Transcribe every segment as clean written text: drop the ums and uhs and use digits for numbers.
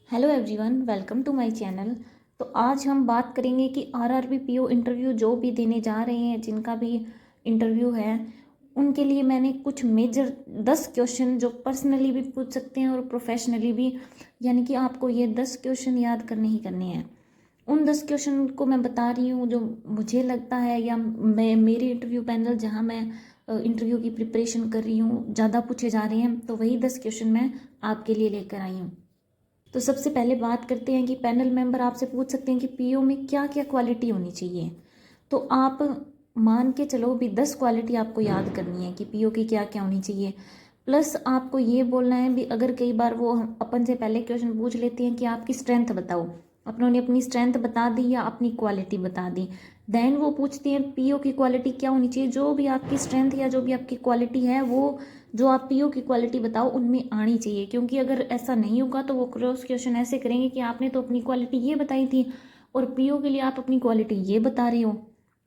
Hello everyone, welcome to my channel. तो आज हम बात करेंगे कि आरआरबी पीओ इंटरव्यू जो भी देने जा रहे हैं, जिनका भी इंटरव्यू है, उनके लिए मैंने कुछ मेजर 10 क्वेश्चन जो पर्सनली भी पूछ सकते हैं और प्रोफेशनली भी, यानी कि आपको ये 10 क्वेश्चन याद करने ही करने हैं। उन 10 क्वेश्चन को मैं बता रही हूँ जो मुझे लगता है, या मैं मेरे इंटरव्यू पैनल जहाँ मैं इंटरव्यू की प्रिपरेशन कर रही हूँ, ज़्यादा पूछे जा रहे हैं, तो वही 10 क्वेश्चन मैं आपके लिए लेकर आई हूँ। तो सबसे पहले बात करते हैं कि पैनल मेंबर आपसे पूछ सकते हैं कि पीओ में क्या क्या क्वालिटी होनी चाहिए। तो आप मान के चलो भी 10 क्वालिटी आपको याद करनी है कि पीओ की क्या क्या होनी चाहिए। प्लस आपको ये बोलना है भी, अगर कई बार वो अपन से पहले क्वेश्चन पूछ लेते हैं कि आपकी स्ट्रेंथ बताओ, अपनों ने अपनी स्ट्रेंथ बता दी या अपनी क्वालिटी बता दी, देन वो पूछती हैं पीओ की क्वालिटी क्या होनी चाहिए। जो भी आपकी स्ट्रेंथ या जो भी आपकी क्वालिटी है, वो जो आप पीओ की क्वालिटी बताओ उनमें आनी चाहिए। क्योंकि अगर ऐसा नहीं होगा तो वो क्रॉस क्वेश्चन ऐसे करेंगे कि आपने तो अपनी क्वालिटी ये बताई थी और पीओ के लिए आप अपनी क्वालिटी ये बता रहे हो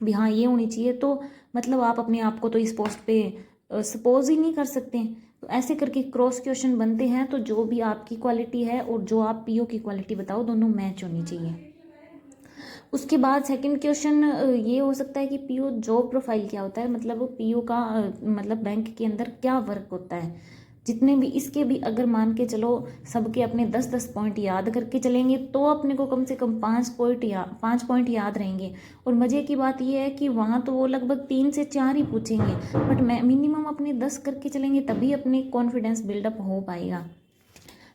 भी, हाँ ये होनी चाहिए, तो मतलब आप अपने आप को तो इस पोस्ट पे सपोज ही नहीं कर सकते। तो ऐसे करके क्रॉस क्वेश्चन बनते हैं। तो जो भी आपकी क्वालिटी है और जो आप पीओ की क्वालिटी बताओ, दोनों मैच होनी चाहिए। उसके बाद सेकंड क्वेश्चन ये हो सकता है कि पीओ जॉब प्रोफाइल क्या होता है, मतलब पीओ का मतलब बैंक के अंदर क्या वर्क होता है। जितने भी इसके भी अगर मान के चलो सबके अपने 10-10 पॉइंट याद करके चलेंगे तो अपने को कम से कम 5 पॉइंट याद रहेंगे। और मज़े की बात यह है कि वहाँ तो वो लगभग 3 से 4 ही पूछेंगे, बट मैं मिनिमम अपने 10 करके चलेंगे तभी अपने कॉन्फिडेंस बिल्डअप हो पाएगा।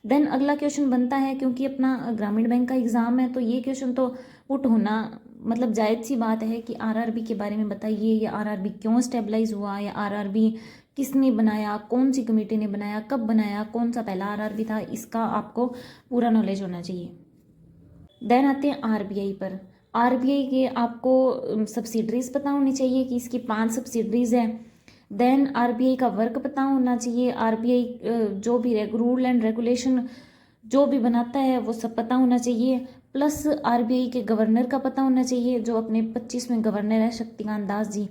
देन अगला क्वेश्चन बनता है, क्योंकि अपना ग्रामीण बैंक का एग्ज़ाम है, तो ये क्वेश्चन तो पुट होना मतलब जायज़ सी बात है कि आरआरबी के बारे में बताइए, या आरआरबी क्यों स्टेबलाइज हुआ, या आरआरबी किसने बनाया, कौन सी कमेटी ने बनाया, कब बनाया, कौन सा पहला आरआरबी था, इसका आपको पूरा नॉलेज होना चाहिए। देन आते हैं आरबीआई पर। आरबीआई के आपको सब्सिडरीज पता होनी चाहिए कि इसकी 5 सब्सिडरीज हैं। देन आरबीआई का वर्क पता होना चाहिए। आरबीआई जो भी रूल एंड रेगुलेशन जो भी बनाता है वो सब पता होना चाहिए। प्लस आरबीआई के गवर्नर का पता होना चाहिए, जो अपने 25वें गवर्नर है शक्तिकांत दास जी।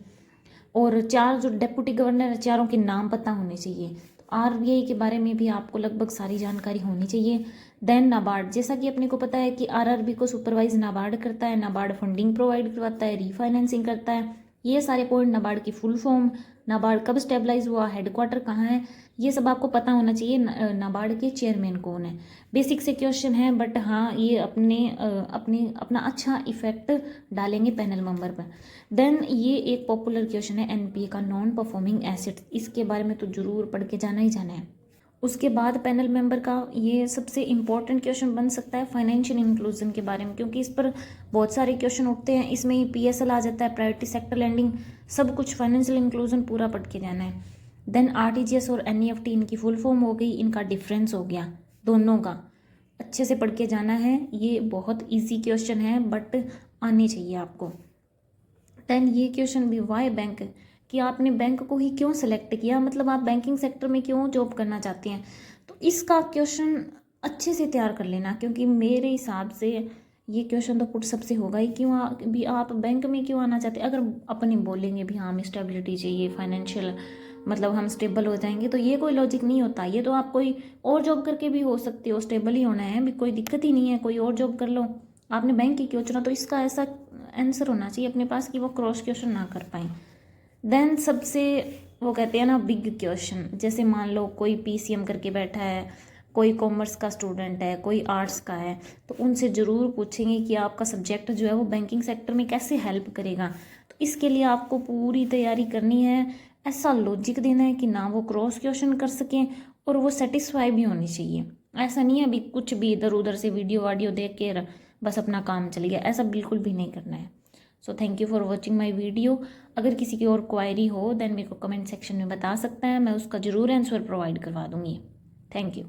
और 4 जो डेप्यूटी गवर्नर है, चारों के नाम पता होने चाहिए। तो आरबीआई के बारे में भी आपको लगभग सारी जानकारी होनी चाहिए। देन नाबार्ड, जैसा कि अपने को पता है कि आरआरबी को सुपरवाइज नाबार्ड करता है। नाबार्ड फंडिंग प्रोवाइड करवाता है, रीफाइनेंसिंग करता है। ये सारे पॉइंट, नाबार्ड की फुल फॉर्म, नाबार्ड कब स्टेबलाइज हुआ, हेडक्वार्टर कहाँ है, ये सब आपको पता होना चाहिए। नाबार्ड के चेयरमैन कौन है। बेसिक से क्वेश्चन है, बट हाँ ये अपना अच्छा इफेक्ट डालेंगे पैनल मेंबर पर। देन ये एक पॉपुलर क्वेश्चन है एनपीए का, नॉन परफॉर्मिंग एसेट्स, इसके बारे में तो जरूर पढ़ के जाना ही जाना है। उसके बाद पैनल मेंबर का ये सबसे इम्पोर्टेंट क्वेश्चन बन सकता है फाइनेंशियल इंक्लूजन के बारे में, क्योंकि इस पर बहुत सारे क्वेश्चन उठते हैं। इसमें ही पीएसएल आ जाता है, प्रायोरिटी सेक्टर लैंडिंग, सब कुछ फाइनेंशियल इंक्लूजन पूरा पढ़ के जाना है। देन आरटीजीएस और एनईएफटी, इनकी फुल फॉर्म हो गई, इनका डिफरेंस हो गया, दोनों का अच्छे से पढ़ के जाना है। ये बहुत ईजी क्वेश्चन है, बट आने चाहिए आपको। देन ये क्वेश्चन भी, वाई बैंक, कि आपने बैंक को ही क्यों सेलेक्ट किया, मतलब आप बैंकिंग सेक्टर में क्यों जॉब करना चाहते हैं। तो इसका क्वेश्चन अच्छे से तैयार कर लेना, क्योंकि मेरे हिसाब से ये क्वेश्चन तो पुट सबसे होगा ही, क्यों भी आप बैंक में क्यों आना चाहते हैं। अगर अपने बोलेंगे भी हाँ हमें स्टेबिलिटी चाहिए, फाइनेंशियल मतलब हम स्टेबल हो जाएंगे, तो ये कोई लॉजिक नहीं होता। ये तो आप कोई और जॉब करके भी हो सकते हो, स्टेबल ही होना है भी, कोई दिक्कत ही नहीं है, कोई और जॉब कर लो, आपने बैंक की क्यों चुना। तो इसका ऐसा आंसर होना चाहिए अपने पास कि वो क्रॉस क्वेश्चन ना कर पाए। देन सबसे वो कहते हैं ना बिग क्वेश्चन, जैसे मान लो कोई पीसीएम करके बैठा है, कोई कॉमर्स का स्टूडेंट है, कोई आर्ट्स का है, तो उनसे ज़रूर पूछेंगे कि आपका सब्जेक्ट जो है वो बैंकिंग सेक्टर में कैसे हेल्प करेगा। तो इसके लिए आपको पूरी तैयारी करनी है, ऐसा लॉजिक देना है कि ना वो क्रॉस क्वेश्चन कर सकें और वो सेटिस्फाई भी होनी चाहिए। ऐसा नहीं है अभी कुछ भी इधर उधर से वीडियो वाडियो देख के बस अपना काम चल गया, ऐसा बिल्कुल भी नहीं करना है। So thank you for watching my video. अगर किसी की और क्वायरी हो देन मेरे को कमेंट सेक्शन में बता सकता है, मैं उसका ज़रूर आंसर प्रोवाइड करवा दूँगी। Thank you.